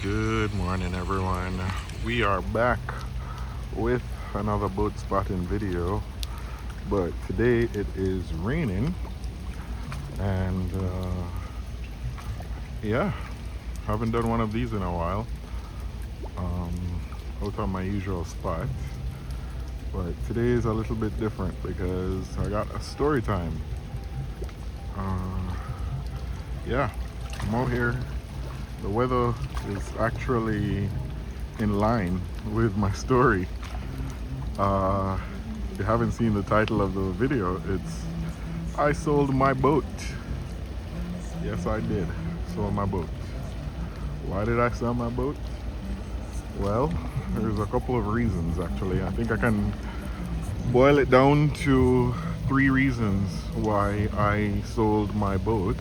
Good morning, everyone. We are back with another boat spotting video, but today it is raining, and yeah, haven't done one of these in a while. Out on my usual spot, but today is a little bit different because I got a story time. Uh, yeah, I'm out here. The weather is actually in line with my story. If you haven't seen the title of the video, it's I sold my boat. Yes, I did. Sold my boat. Why did I sell my boat? Well, there's a couple of reasons actually. I think I can boil it down to three reasons why I sold my boat.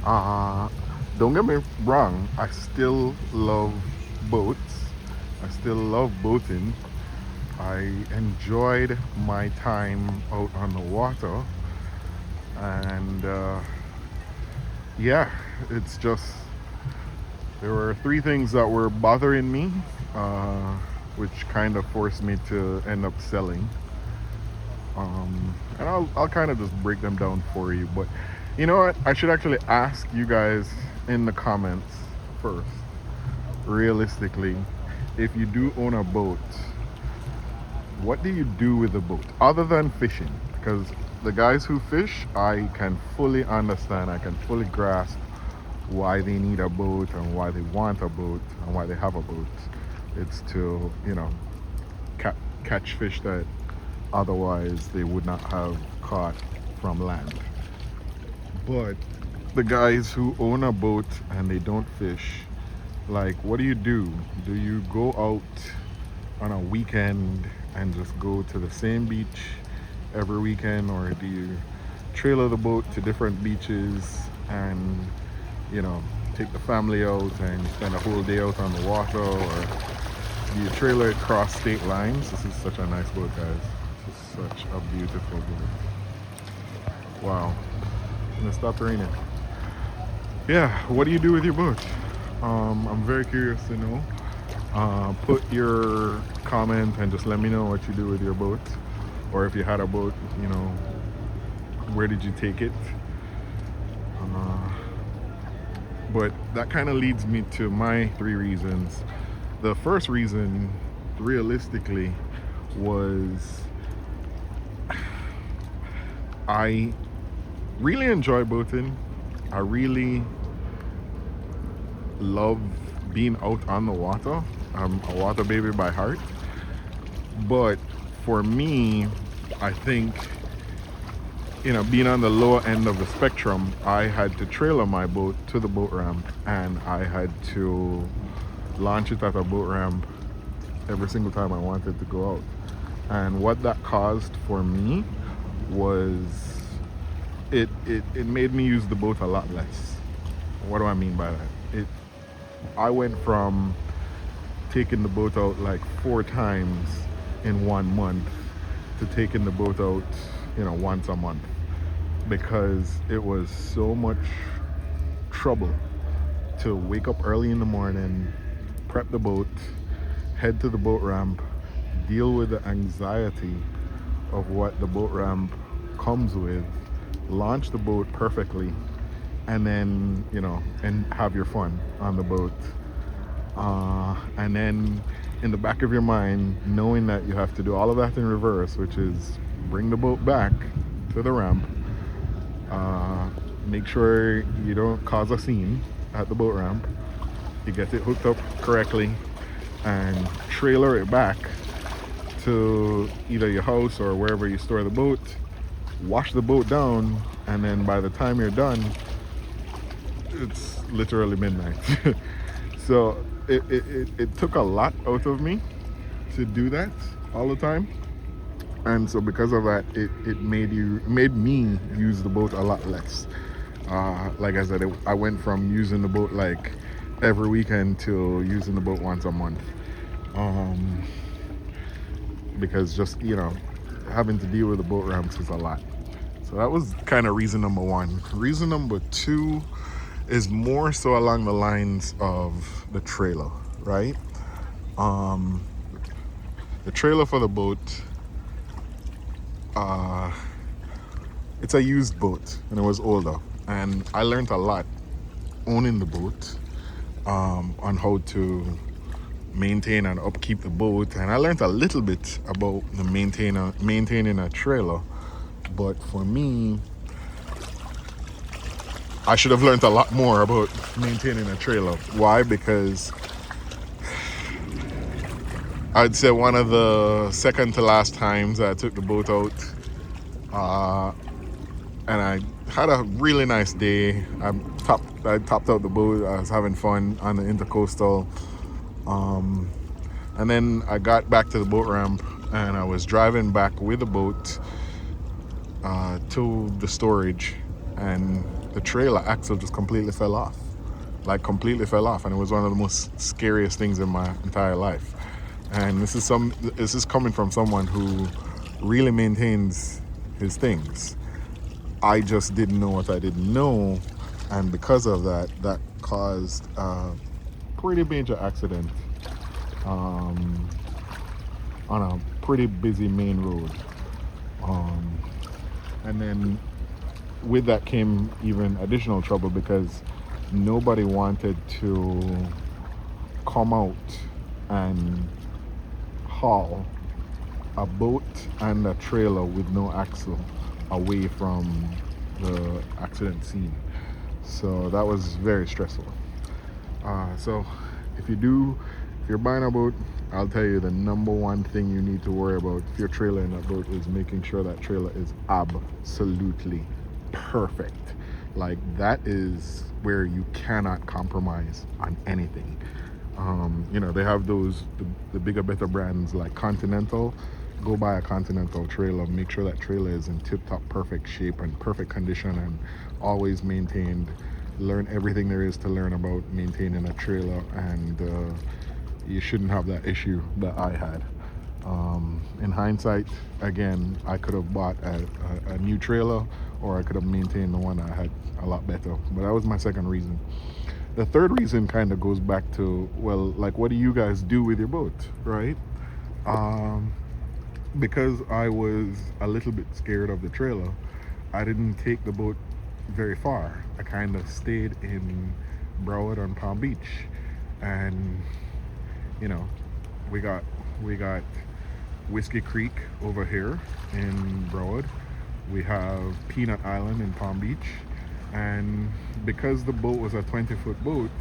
Uh, don't get me wrong, I still love boats. I still love boating. I enjoyed my time out on the water, and yeah, it's just there were three things that were bothering me, which kind of forced me to end up selling. And I'll kind of just break them down for you. But you know what? I should actually ask you guys in the comments first, realistically, if you do own a boat, what do you do with the boat other than fishing? Because the guys who fish, I can fully understand, I can fully grasp why they need a boat and why they want a boat and why they have a boat. It's to, catch fish that otherwise they would not have caught from land. But the guys who own a boat and they don't fish, like, what do you do? Do you go out on a weekend and just go to the same beach every weekend, or do you trailer the boat to different beaches and take the family out and spend a whole day out on the water, or do you trailer it across state lines? This is such a nice boat, guys. This is such a beautiful boat. Wow. I'm gonna stop raining. Yeah, what do you do with your boat? I'm very curious to know. Put your comment and just let me know what you do with your boat, or if you had a boat, where did you take it? But that kind of leads me to my three reasons. The first reason, realistically, was I really enjoy boating. I really love being out on the water. I'm a water baby by heart. But for me, I think, being on the lower end of the spectrum, I had to trailer my boat to the boat ramp, and I had to launch it at a boat ramp every single time I wanted to go out. And what that caused for me was it made me use the boat a lot less. What do I mean by that? I went from taking the boat out like 4 times in 1 month to taking the boat out, once a month, because it was so much trouble to wake up early in the morning, prep the boat, head to the boat ramp, deal with the anxiety of what the boat ramp comes with, launch the boat perfectly, and then and have your fun on the boat, and then in the back of your mind knowing that you have to do all of that in reverse, which is bring the boat back to the ramp, make sure you don't cause a scene at the boat ramp, you get it hooked up correctly, and trailer it back to either your house or wherever you store the boat, wash the boat down, and then by the time you're done, it's literally midnight. So it took a lot out of me to do that all the time, and so because of that, it made me use the boat a lot less. Like I said, I went from using the boat like every weekend to using the boat once a month, because just having to deal with the boat ramps is a lot. So that was kind of reason number one. Reason number two is more so along the lines of the trailer, right? Um, the trailer for the boat, uh, it's a used boat and it was older. And I learned a lot owning the boat, on how to maintain and upkeep the boat. And I learned a little bit about the maintaining a trailer. But for me, I should have learned a lot more about maintaining a trailer. Why? Because I'd say one of the second to last times I took the boat out, and I had a really nice day. I topped out the boat. I was having fun on the intercoastal, and then I got back to the boat ramp, and I was driving back with the boat to the storage, and the trailer axle just completely fell off. Like completely fell off, and it was one of the most scariest things in my entire life. And this is coming from someone who really maintains his things. I just didn't know what I didn't know, and because of that, that caused a pretty major accident on a pretty busy main road. And then with that came even additional trouble because nobody wanted to come out and haul a boat and a trailer with no axle away from the accident scene. So that was very stressful. So if you're buying a boat, I'll tell you the number one thing you need to worry about if you're trailing a boat is making sure that trailer is absolutely perfect. Like that is where you cannot compromise on anything. They have the bigger, better brands like Continental. Go buy a Continental trailer. Make sure that trailer is in tip-top perfect shape and perfect condition and always maintained. Learn everything there is to learn about maintaining a trailer, and you shouldn't have that issue that I had. In hindsight, again, I could have bought a new trailer, or I could have maintained the one I had a lot better. But that was my second reason. The third reason kind of goes back to, well, like, what do you guys do with your boat, right? Because I was a little bit scared of the trailer, I didn't take the boat very far. I kind of stayed in Broward on Palm Beach, and we got Whiskey Creek over here in Broward. We have Peanut Island in Palm Beach, and because the boat was a 20-foot boat,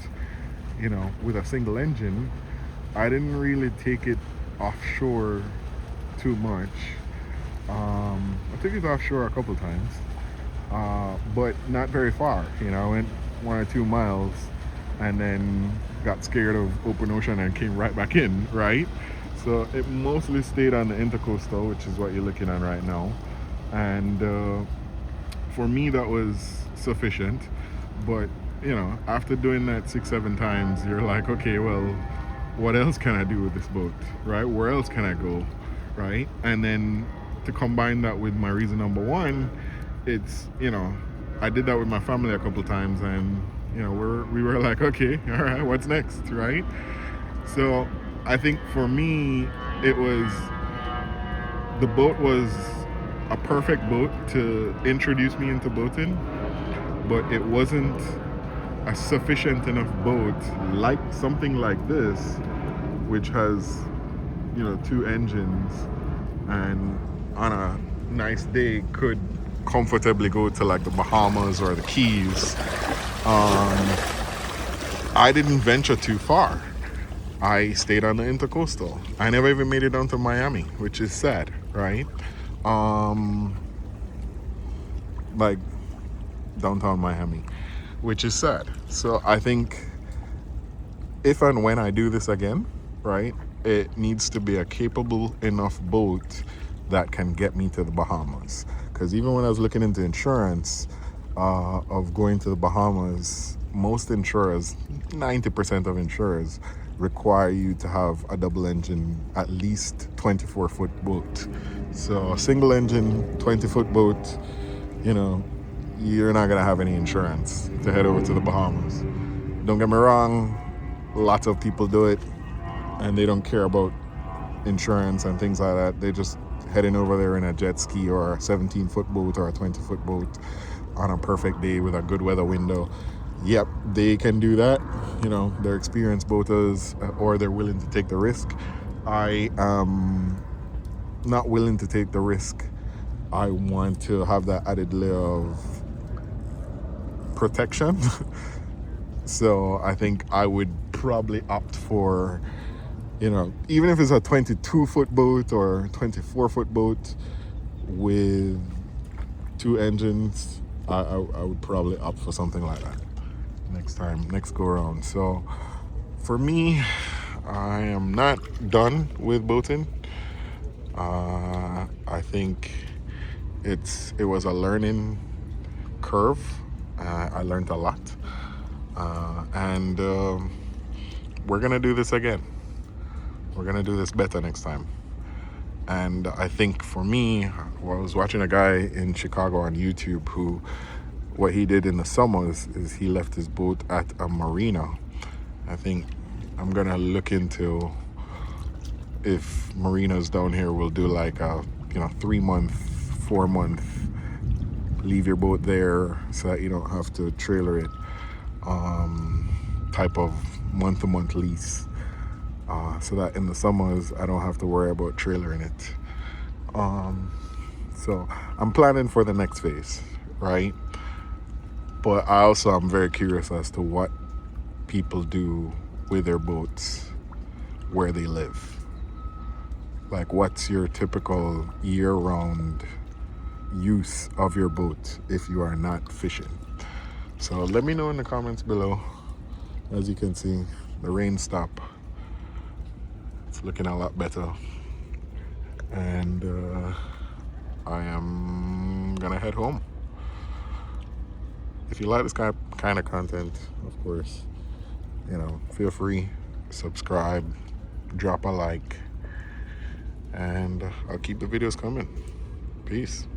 with a single engine, I didn't really take it offshore too much. I took it offshore a couple times, but not very far. I went 1 or 2 miles and then got scared of open ocean and came right back in, right? So it mostly stayed on the intercoastal, which is what you're looking at right now. And for me, that was sufficient. But, after doing that 6-7 times, you're like, okay, well, what else can I do with this boat, right? Where else can I go, right? And then to combine that with my reason number one, it's, I did that with my family a couple times, and, we were like, okay, all right, what's next, right? So I think for me, the boat was a perfect boat to introduce me into boating, but it wasn't a sufficient enough boat like something like this, which has 2 engines, and on a nice day could comfortably go to like the Bahamas or the Keys. I didn't venture too far. I stayed on the intercoastal. I never even made it down to Miami, which is sad, right? Like downtown Miami, which is sad. So I think if and when I do this again, right, it needs to be a capable enough boat that can get me to the Bahamas. Because even when I was looking into insurance of going to the Bahamas, most insurers, 90% of insurers, require you to have a double engine, at least 24-foot boat. So a single engine, 20-foot boat, you're not gonna have any insurance to head over to the Bahamas. Don't get me wrong, lots of people do it and they don't care about insurance and things like that. They just heading over there in a jet ski or a 17-foot boat or a 20-foot boat on a perfect day with a good weather window. Yep, they can do that. You know, they're experienced boaters, or they're willing to take the risk. I am not willing to take the risk. I want to have that added layer of protection. So I think I would probably opt for, you know, even if it's a 22-foot boat or 24-foot boat with 2 engines, I would probably opt for something like that next go around. So for me, I am not done with boating. I think it was a learning curve. I learned a lot, and we're gonna do this again. We're gonna do this better next time. And I think for me, I was watching a guy in Chicago on YouTube who, what he did in the summers is he left his boat at a marina. I think I'm gonna look into if marinas down here will do like a 3-month, 4-month, leave your boat there so that you don't have to trailer it, type of month-to-month lease, so that in the summers I don't have to worry about trailering it. So I'm planning for the next phase, right? But I also am very curious as to what people do with their boats where they live. Like, what's your typical year-round use of your boat if you are not fishing? So let me know in the comments below. As you can see, the rain stopped. It's looking a lot better. And I am gonna head home. If you like this kind of content, of course, feel free, subscribe, drop a like, and I'll keep the videos coming. Peace.